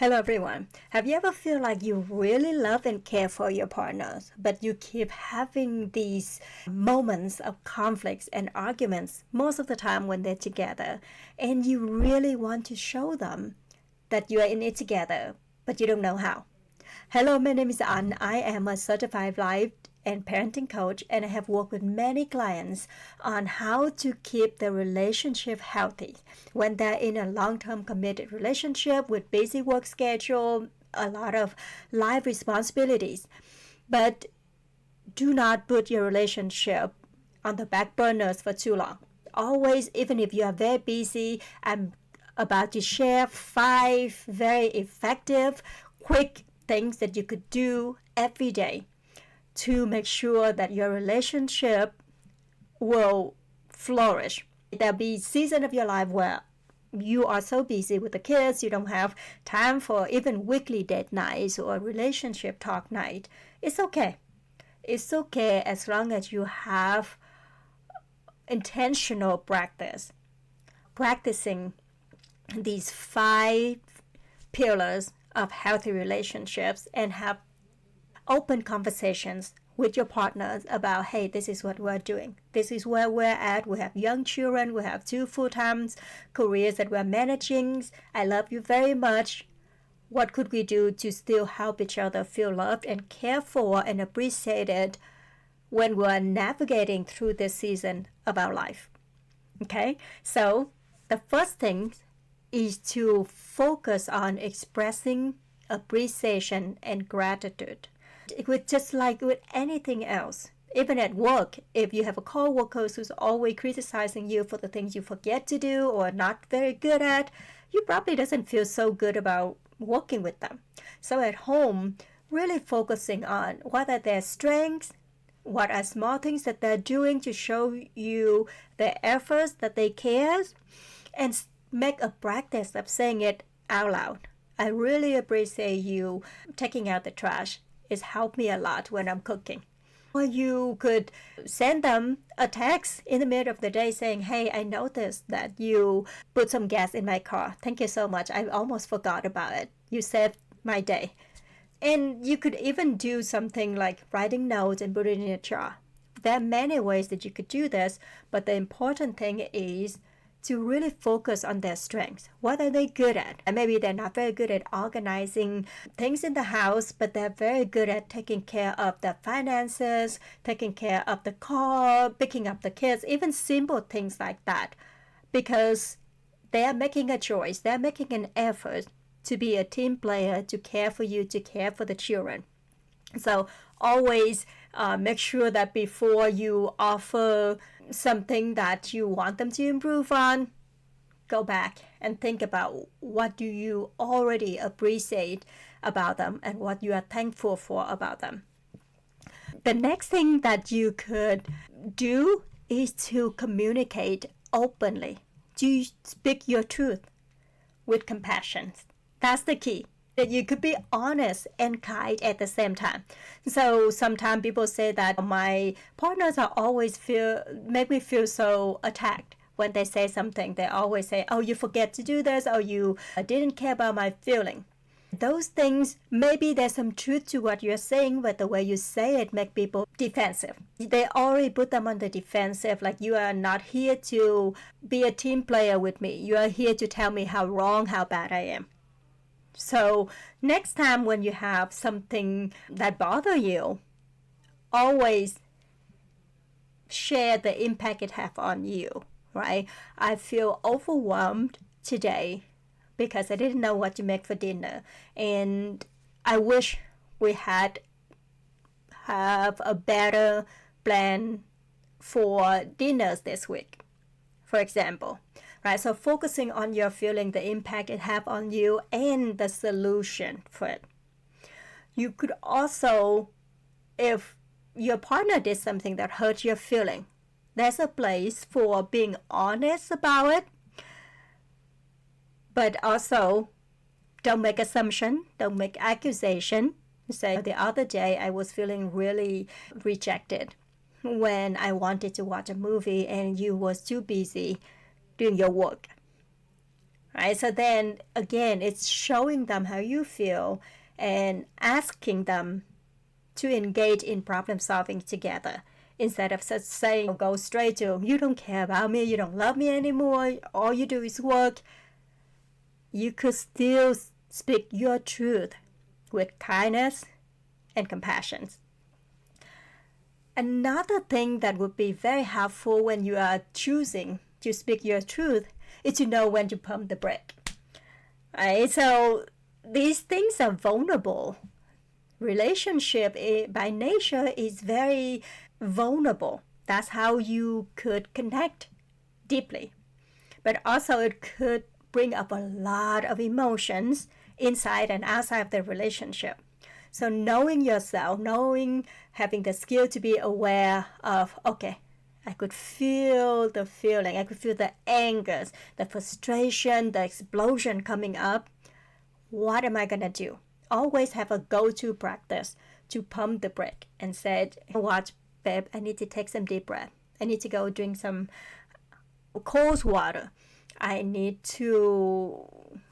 Hello everyone. Have you ever feel like you really love and care for your partners, but you keep having these moments of conflicts and arguments most of the time when they're together, and you really want to show them that you are in it together, but you don't know how? Hello, my name is An. I am a certified life and parenting coach, and I have worked with many clients on how to keep the relationship healthy when they're in a long-term committed relationship with busy work schedule, a lot of life responsibilities. But do not put your relationship on the back burners for too long. Always, even if you are very busy, I'm about to share 5 very effective, quick things that you could do every day to make sure that your relationship will flourish. There'll be seasons of your life where you are so busy with the kids, you don't have time for even weekly date nights or relationship talk night. It's okay. It's okay as long as you have intentional practice. Practicing these 5 pillars of healthy relationships and have open conversations with your partners about, hey, this is what we're doing. This is where we're at. We have young children. We have 2 full-time careers that we're managing. I love you very much. What could we do to still help each other feel loved and cared for and appreciated when we're navigating through this season of our life? Okay, so the first thing is to focus on expressing appreciation and gratitude. With just like with anything else, even at work, if you have a coworker who's always criticizing you for the things you forget to do or not very good at, you probably doesn't feel so good about working with them. So at home, really focusing on what are their strengths, what are small things that they're doing to show you their efforts, that they care, and make a practice of saying it out loud. I really appreciate you taking out the trash. It's helped me a lot when I'm cooking. Or you could send them a text in the middle of the day saying, hey, I noticed that you put some gas in my car. Thank you so much. I almost forgot about it. You saved my day. And you could even do something like writing notes and put it in a jar. There are many ways that you could do this, but the important thing is to really focus on their strengths. What are they good at? And maybe they're not very good at organizing things in the house, but they're very good at taking care of the finances, taking care of the car, picking up the kids, even simple things like that. Because they are making a choice, they're making an effort to be a team player, to care for you, to care for the children. So always make sure that before you offer something that you want them to improve on, go back and think about what do you already appreciate about them and what you are thankful for about them. The next thing that you could do is to communicate openly, to speak your truth with compassion. That's the key. That you could be honest and kind at the same time. So sometimes people say that my partners are always make me feel so attacked when they say something. They always say, oh, you forget to do this, or you didn't care about my feeling. Those things, maybe there's some truth to what you're saying, but the way you say it make people defensive. They already put them on the defensive, like you are not here to be a team player with me. You are here to tell me how wrong, how bad I am. So next time when you have something that bothers you, always share the impact it has on you, right? I feel overwhelmed today because I didn't know what to make for dinner, and I wish we have a better plan for dinners this week, for example. Right, so focusing on your feeling, the impact it have on you, and the solution for it. You could also, if your partner did something that hurt your feeling, there's a place for being honest about it, but also don't make assumption, don't make accusation. Say, the other day I was feeling really rejected when I wanted to watch a movie and you was too busy doing your work. right? So then again, it's showing them how you feel and asking them to engage in problem solving together instead of just saying, go straight to, you don't care about me, you don't love me anymore, all you do is work. You could still speak your truth with kindness and compassion. Another thing that would be very helpful when you are choosing to speak your truth is to know when to pump the brake. Right? So these things are vulnerable. Relationship by nature is very vulnerable. That's how you could connect deeply. But also it could bring up a lot of emotions inside and outside of the relationship. So knowing yourself, having the skill to be aware of, okay, I could feel the feeling, I could feel the anger, the frustration, the explosion coming up. What am I going to do? Always have a go-to practice to pump the brake and say, watch, babe, I need to take some deep breath. I need to go drink some cold water. I need to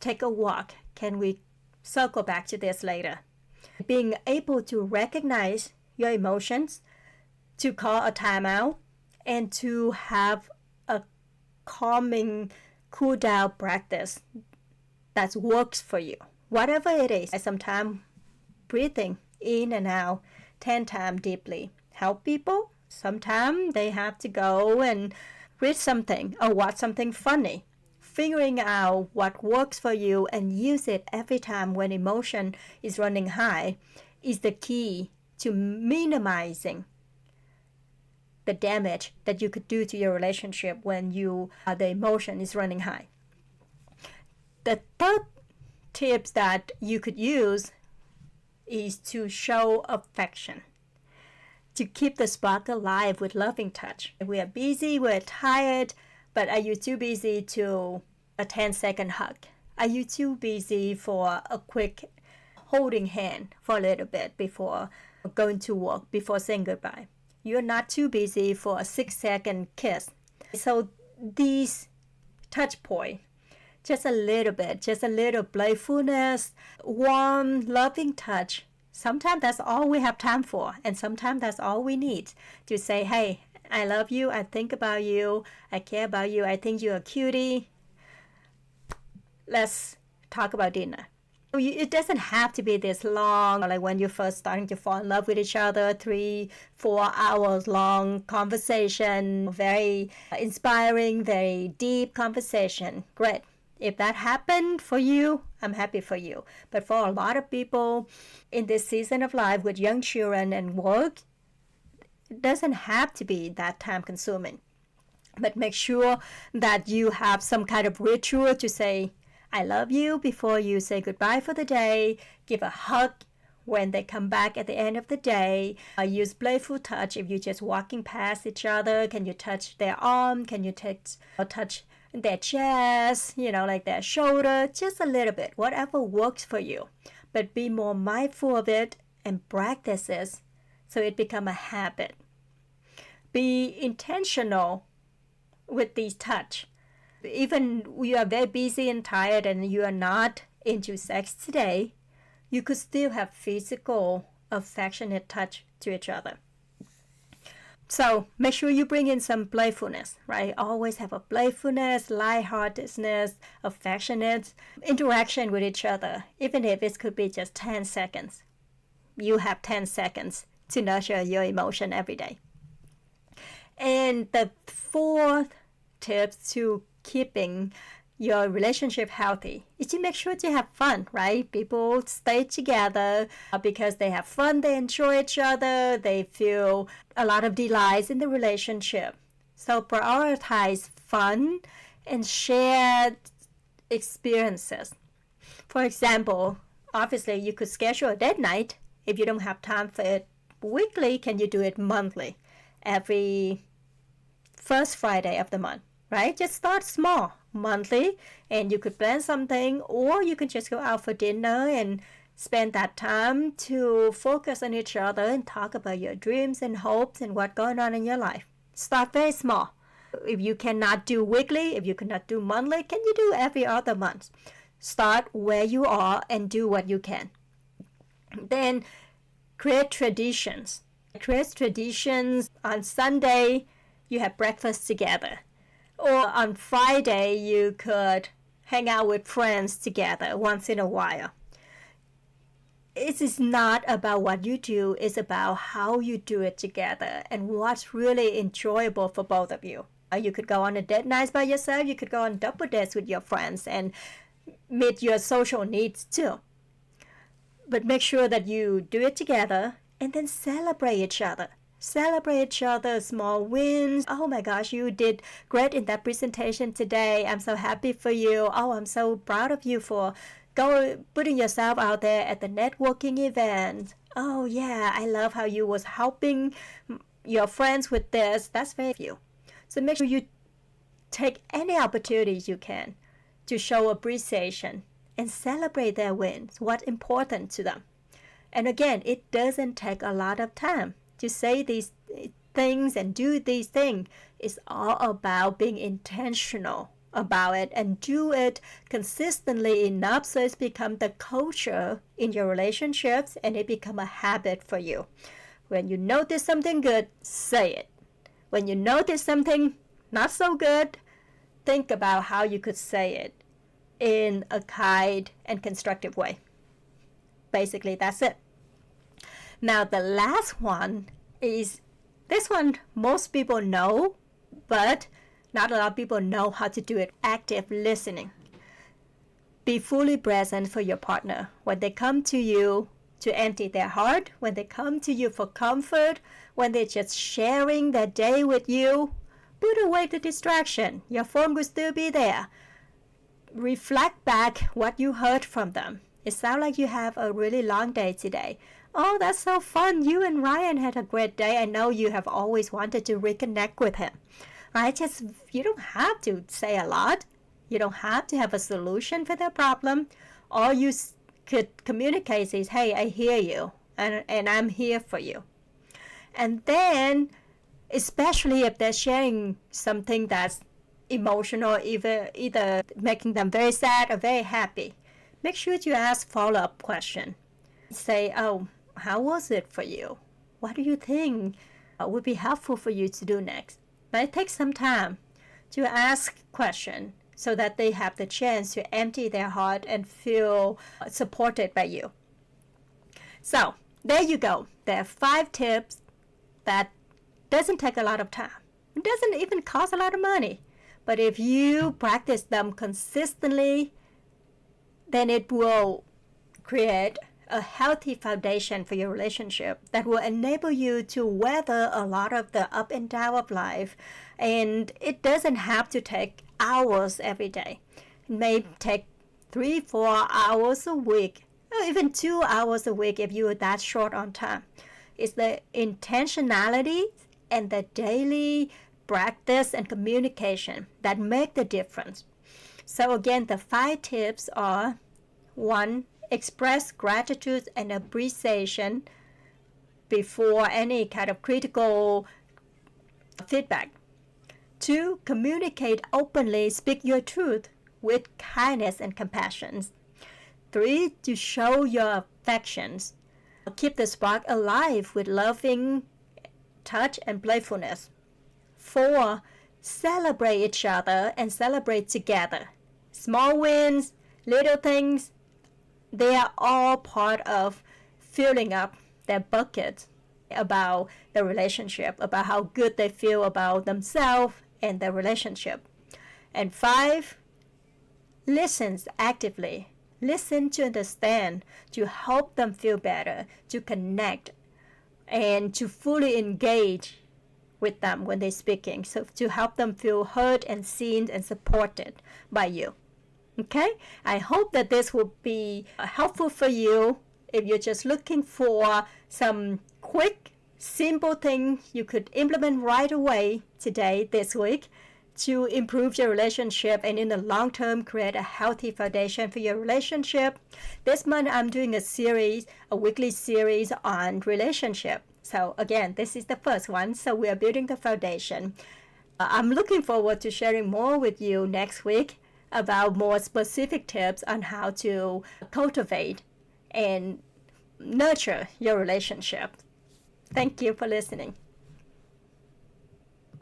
take a walk. Can we circle back to this later? Being able to recognize your emotions, to call a timeout, and to have a calming, cool down practice that works for you. Whatever it is, sometimes breathing in and out 10 times deeply help people. Sometimes they have to go and read something or watch something funny. Figuring out what works for you and use it every time when emotion is running high is the key to minimizing the damage that you could do to your relationship when the emotion is running high. The third tips that you could use is to show affection, to keep the spark alive with loving touch. We are busy, we're tired, but are you too busy to a 10-second hug? Are you too busy for a quick holding hand for a little bit before going to work, before saying goodbye? You're not too busy for a 6-second kiss. So these touch points, just a little bit, just a little playfulness, warm, loving touch. Sometimes that's all we have time for, and sometimes that's all we need to say, hey, I love you, I think about you, I care about you, I think you're a cutie. Let's talk about dinner. It doesn't have to be this long, like when you're first starting to fall in love with each other, 3-4 hours long conversation, very inspiring, very deep conversation. Great. If that happened for you, I'm happy for you. But for a lot of people in this season of life with young children and work, it doesn't have to be that time consuming. But make sure that you have some kind of ritual to say, I love you before you say goodbye for the day. Give a hug when they come back at the end of the day. Use playful touch if you're just walking past each other. Can you touch their arm? Can you touch their chest, like their shoulder? Just a little bit, whatever works for you. But be more mindful of it and practice it so it become a habit. Be intentional with these touch. Even you are very busy and tired and you are not into sex today, you could still have physical, affectionate touch to each other. So make sure you bring in some playfulness, right? Always have a playfulness, lightheartedness, affectionate interaction with each other, even if it could be just 10 seconds. You have 10 seconds to nurture your emotion every day. And the fourth tip to keeping your relationship healthy is to make sure to have fun, right? People stay together because they have fun, they enjoy each other, they feel a lot of delights in the relationship. So prioritize fun and shared experiences. For example, obviously you could schedule a date night. If you don't have time for it weekly, can you do it monthly? Every first Friday of the month, right? Just start small, monthly, and you could plan something, or you can just go out for dinner and spend that time to focus on each other and talk about your dreams and hopes and what's going on in your life. Start very small. If you cannot do weekly, if you cannot do monthly, can you do every other month? Start where you are and do what you can. Then create traditions. Create traditions. On Sunday, you have breakfast together. Or on Friday, you could hang out with friends together once in a while. It is not about what you do, it's about how you do it together and what's really enjoyable for both of you. You could go on a date night by yourself, you could go on double dates with your friends and meet your social needs too. But make sure that you do it together and then celebrate each other. Celebrate each other's small wins. Oh my gosh, you did great in that presentation today. I'm so happy for you. Oh, I'm so proud of you for putting yourself out there at the networking event. Oh yeah, I love how you was helping your friends with this. That's very few. So make sure you take any opportunities you can to show appreciation and celebrate their wins, what's important to them. And again, it doesn't take a lot of time to say these things and do these things. It's all about being intentional about it and do it consistently enough so it's become the culture in your relationships and it become a habit for you. When you notice something good, say it. When you notice something not so good, think about how you could say it in a kind and constructive way. Basically, that's it. Now, the last one is, this one most people know, but not a lot of people know how to do it. Active listening. Be fully present for your partner. When they come to you to empty their heart, when they come to you for comfort, when they're just sharing their day with you, put away the distraction. Your phone will still be there. Reflect back what you heard from them. It sounds like you have a really long day today. Oh, that's so fun. You and Ryan had a great day. I know you have always wanted to reconnect with him. Right? You don't have to say a lot. You don't have to have a solution for their problem. All you could communicate is, hey, I hear you, and I'm here for you. And then, especially if they're sharing something that's emotional, either making them very sad or very happy, make sure to ask follow-up question. Say, oh, how was it for you? What do you think would be helpful for you to do next? But it takes some time to ask questions so that they have the chance to empty their heart and feel supported by you. So there you go. There are 5 tips that doesn't take a lot of time. It doesn't even cost a lot of money. But if you practice them consistently, then it will create a healthy foundation for your relationship that will enable you to weather a lot of the up and down of life. And it doesn't have to take hours every day. It may take 3-4 hours a week, or even 2 hours a week if you are that short on time. It's the intentionality and the daily practice and communication that make the difference. So again, the 5 tips are: 1, express gratitude and appreciation before any kind of critical feedback. 2, communicate openly, speak your truth with kindness and compassion. 3, to show your affections. Keep the spark alive with loving touch and playfulness. 4, celebrate each other and celebrate together. Small wins, little things, they are all part of filling up their bucket about the relationship, about how good they feel about themselves and their relationship. And 5, listen actively. Listen to understand, to help them feel better, to connect, and to fully engage with them when they're speaking. So to help them feel heard and seen and supported by you. Okay? I hope that this will be helpful for you if you're just looking for some quick, simple things you could implement right away today, this week, to improve your relationship and in the long term create a healthy foundation for your relationship. This month I'm doing a weekly series on relationship. So again, this is the first one. So we are building the foundation. I'm looking forward to sharing more with you next week about more specific tips on how to cultivate and nurture your relationship. Thank you for listening.